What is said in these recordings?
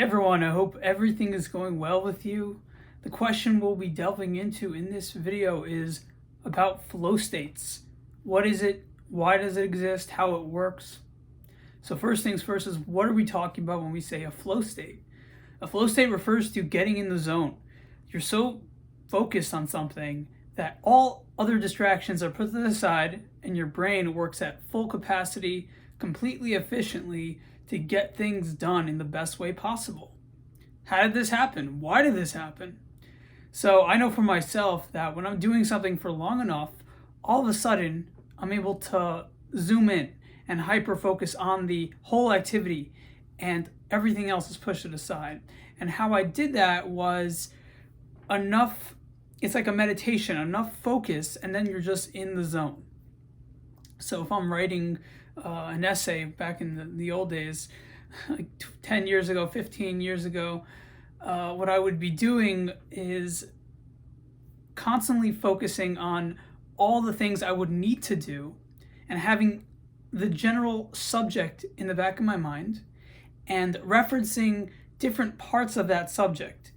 everyone, I hope everything is going well with you. The question we'll be delving into in this video is about flow states. What is it? Why does it exist? How it works? So first things first is, what are we talking about when we say a flow state? A flow state refers to getting in the zone. You're so focused on something that all other distractions are put to the side and your brain works at full capacity, completely efficiently, to get things done in the best way possible. How did this happen? Why did this happen? So I know for myself that when I'm doing something for long enough, all of a sudden I'm able to zoom in and hyper focus on the whole activity, and everything else is pushed to the side. And how I did that was enough, it's like a meditation, enough focus, and then you're just in the zone. So if I'm writing an essay back in the old days, like 10 years ago, 15 years ago, what I would be doing is constantly focusing on all the things I would need to do and having the general subject in the back of my mind and referencing different parts of that subject.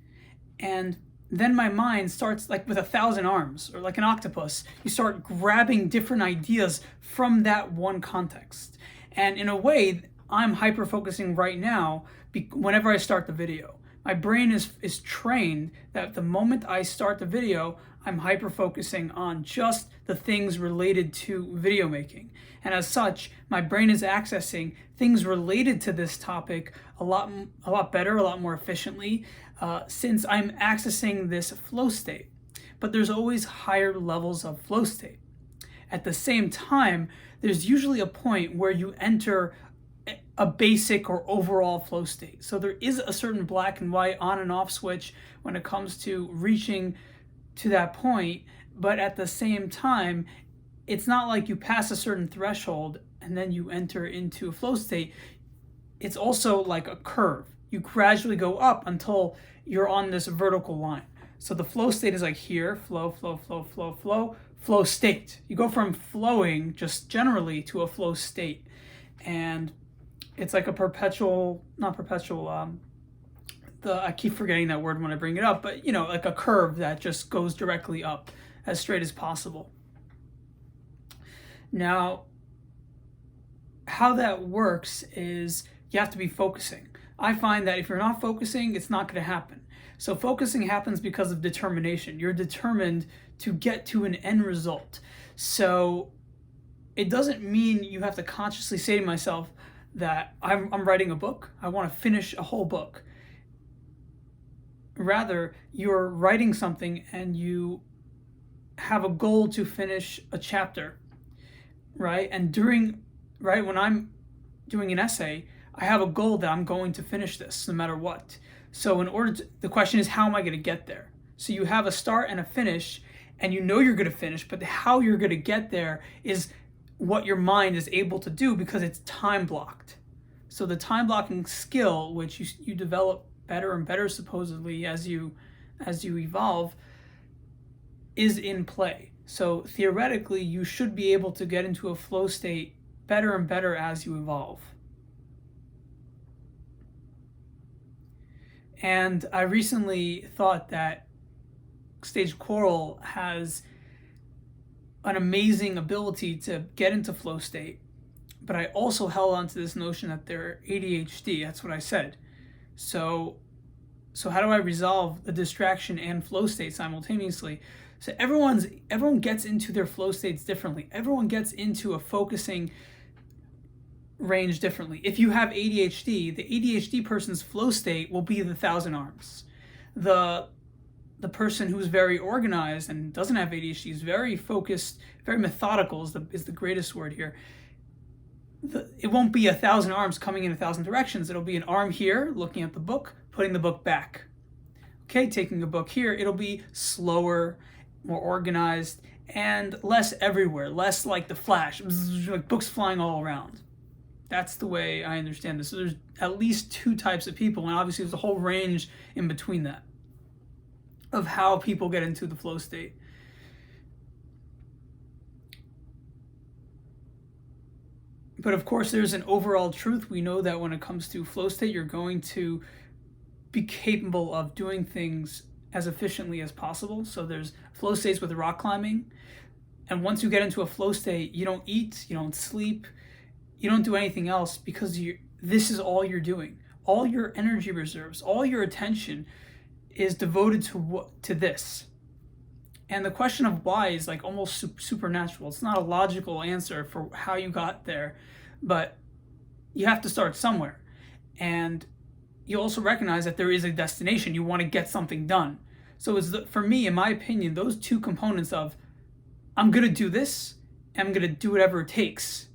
And then my mind starts, like with 1,000 arms or like an octopus, you start grabbing different ideas from that one context. And in a way, I'm hyper focusing right now whenever I start the video. My brain is trained that the moment I start the video, I'm hyper focusing on just the things related to video making. And as such, my brain is accessing things related to this topic a lot better, a lot more efficiently, since I'm accessing this flow state. But there's always higher levels of flow state. At the same time, there's usually a point where you enter a basic or overall flow state. So there is a certain black and white on and off switch when it comes to reaching to that point, but at the same time, it's not like you pass a certain threshold and then you enter into a flow state. It's also like a curve. You gradually go up until you're on this vertical line. So the flow state is like here, flow, flow, flow, flow, flow, flow state. You go from flowing just generally to a flow state. And it's like a I keep forgetting that word when I bring it up, but like a curve that just goes directly up as straight as possible. Now, how that works is you have to be focusing. I find that if you're not focusing, it's not going to happen. So focusing happens because of determination. You're determined to get to an end result. So it doesn't mean you have to consciously say to myself that I'm writing a book, I want to finish a whole book. Rather, you're writing something and you have a goal to finish a chapter, right? And when I'm doing an essay, I have a goal that I'm going to finish this no matter what. So the question is, how am I going to get there? So you have a start and a finish, and you know you're going to finish, but how you're going to get there is what your mind is able to do because it's time blocked. So the time blocking skill, which you develop better and better supposedly as you evolve, is in play. So theoretically, you should be able to get into a flow state better and better as you evolve. And I recently thought that Stage Coral has an amazing ability to get into flow state, but I also held on to this notion that they're ADHD. That's what I said. So how do I resolve the distraction and flow state simultaneously? So everyone gets into their flow states differently. Everyone gets into a focusing range differently. If you have ADHD, the ADHD person's flow state will be the 1,000 arms. The person who's very organized and doesn't have ADHD is very focused, very methodical is the greatest word here. It won't be 1,000 arms coming in 1,000 directions. It'll be an arm here, looking at the book, putting the book back. Okay, taking a book here, it'll be slower, more organized, and less everywhere, less like the Flash, like books flying all around. That's the way I understand this. So there's at least two types of people, and obviously there's a whole range in between that of how people get into the flow state. But of course, there's an overall truth. We know that when it comes to flow state, you're going to be capable of doing things as efficiently as possible. So there's flow states with rock climbing. And once you get into a flow state, you don't eat, you don't sleep, you don't do anything else, because this is all you're doing. All your energy reserves, all your attention is devoted to this. And the question of why is like almost supernatural. It's not a logical answer for how you got there, but you have to start somewhere. And you also recognize that there is a destination. You want to get something done. So for me, in my opinion, those two components of I'm going to do this, and I'm going to do whatever it takes,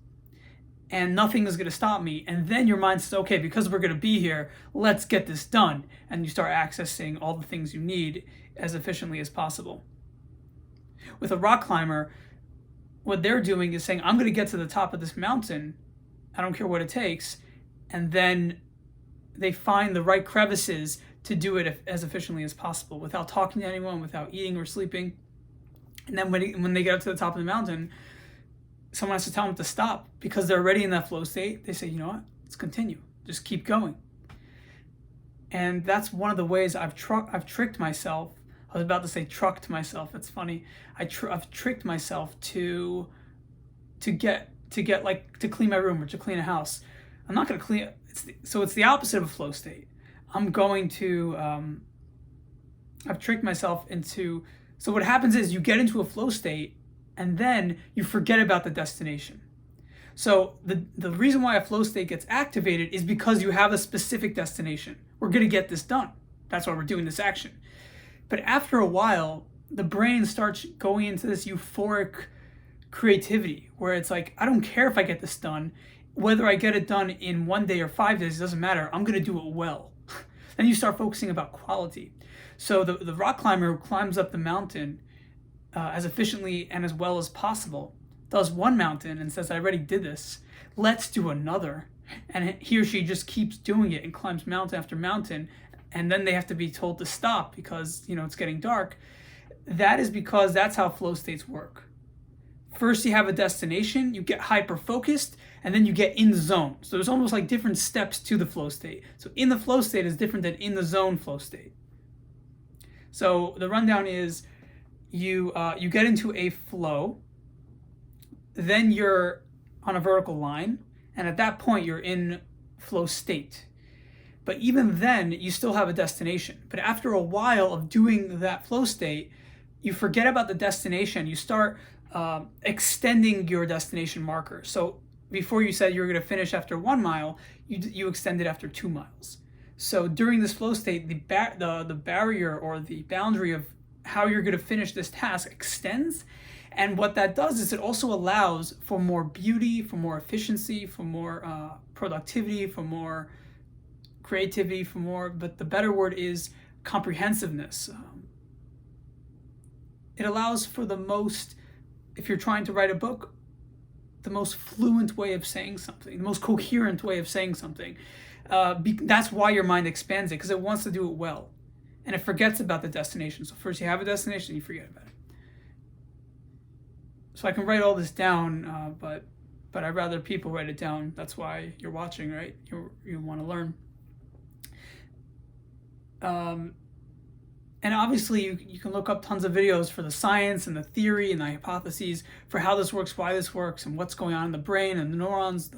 and nothing is going to stop me. And then your mind says, okay, because we're going to be here, let's get this done. And you start accessing all the things you need as efficiently as possible. With a rock climber, what they're doing is saying, I'm going to get to the top of this mountain, I don't care what it takes, and then they find the right crevices to do it as efficiently as possible without talking to anyone, without eating or sleeping. And then when they get up to the top of the mountain, someone has to tell them to stop because they're already in that flow state. They say, you know what, let's continue. Just keep going. And that's one of the ways I've tricked myself. I was about to say trucked myself. It's funny. I've tricked myself to clean my room or to clean a house. I'm not going to clean it. It's the opposite of a flow state. I'm going to, I've tricked myself into, so what happens is you get into a flow state and then you forget about the destination. So the reason why a flow state gets activated is because you have a specific destination. We're going to get this done. That's why we're doing this action. But after a while, the brain starts going into this euphoric creativity where it's like, I don't care if I get this done. Whether I get it done in 1 day or 5 days, it doesn't matter. I'm going to do it well. Then you start focusing about quality. So the rock climber who climbs up the mountain as efficiently and as well as possible does one mountain and says, I already did this. Let's do another. And he or she just keeps doing it and climbs mountain after mountain. And then they have to be told to stop because, it's getting dark. That is because that's how flow states work. First, you have a destination, you get hyper-focused, and then you get in the zone. So there's almost like different steps to the flow state. So in the flow state is different than in the zone flow state. So the rundown is you get into a flow, then you're on a vertical line, and at that point you're in flow state. But even then, you still have a destination. But after a while of doing that flow state, you forget about the destination. You start extending your destination marker. So before you said you were going to finish after 1 mile, you extend it after 2 miles. So during this flow state, the barrier or the boundary of how you're going to finish this task extends. And what that does is it also allows for more beauty, for more efficiency, for more productivity, for more creativity, but the better word is comprehensiveness. It allows for the most, if you're trying to write a book, the most fluent way of saying something, the most coherent way of saying something. That's why your mind expands it, because it wants to do it well. And it forgets about the destination. So first you have a destination, you forget about it. So I can write all this down, but I'd rather people write it down. That's why you're watching, right? You want to learn. And obviously you can look up tons of videos for the science and the theory and the hypotheses for how this works, why this works, and what's going on in the brain and the neurons,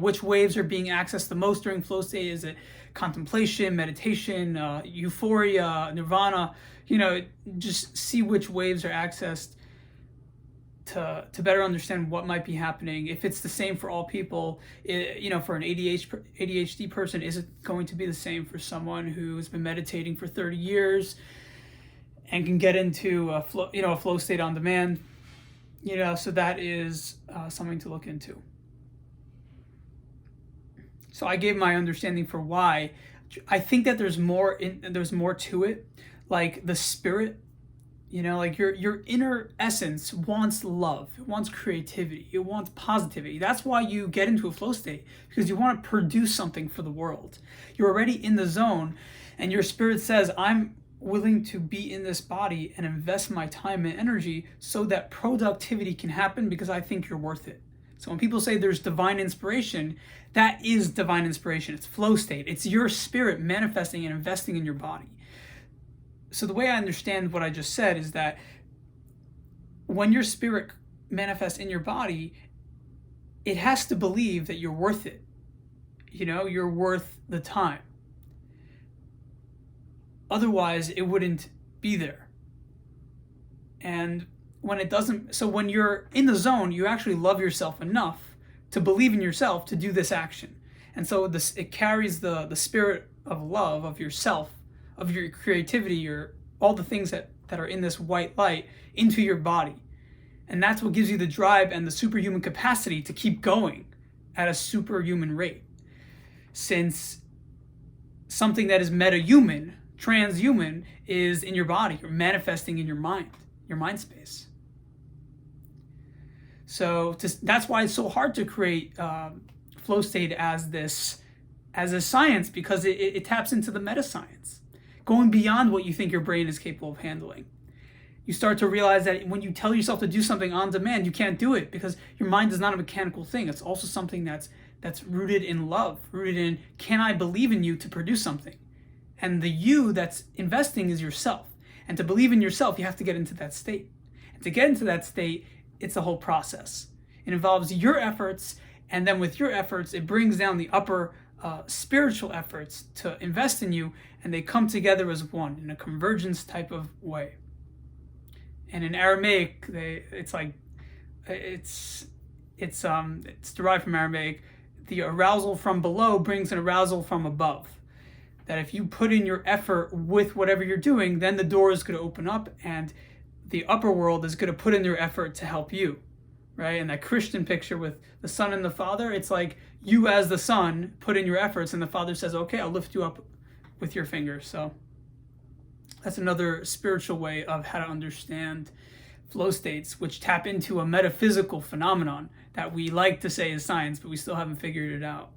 which waves are being accessed the most during flow state. Is it contemplation, meditation, euphoria, nirvana? Just see which waves are accessed to better understand what might be happening. If it's the same for all people, for an ADHD person, is it going to be the same for someone who's been meditating for 30 years and can get into a flow state on demand? So that is something to look into. So I gave my understanding for why. I think that there's more to it, like the spirit. Your inner essence wants love, it wants creativity, it wants positivity. That's why you get into a flow state, because you want to produce something for the world. You're already in the zone, and your spirit says, I'm willing to be in this body and invest my time and energy so that productivity can happen because I think you're worth it. So when people say there's divine inspiration, that is divine inspiration. It's flow state. It's your spirit manifesting and investing in your body. So the way I understand what I just said is that when your spirit manifests in your body, it has to believe that you're worth it. You're worth the time. Otherwise, it wouldn't be there. And when it doesn't, so when you're in the zone, you actually love yourself enough to believe in yourself to do this action. And so it carries the spirit of love of yourself, of your creativity, all the things that are in this white light into your body. And that's what gives you the drive and the superhuman capacity to keep going at a superhuman rate. Since something that is meta-human, transhuman, is in your body, you're manifesting in your mind space. So that's why it's so hard to create flow state as a science, because it taps into the meta science, going beyond what you think your brain is capable of handling. You start to realize that when you tell yourself to do something on demand, you can't do it because your mind is not a mechanical thing. It's also something that's rooted in love, rooted in, can I believe in you to produce something? And the you that's investing is yourself. And to believe in yourself, you have to get into that state. And to get into that state, it's a whole process. It involves your efforts, and then with your efforts, it brings down the upper spiritual efforts to invest in you, and they come together as one in a convergence type of way. And in Aramaic, it's derived from Aramaic. The arousal from below brings an arousal from above. That if you put in your effort with whatever you're doing, then the door is going to open up, and the upper world is going to put in their effort to help you, right? And that Christian picture with the Son and the Father, it's like you as the Son put in your efforts, and the Father says, okay, I'll lift you up with your fingers. So that's another spiritual way of how to understand flow states, which tap into a metaphysical phenomenon that we like to say is science, but we still haven't figured it out.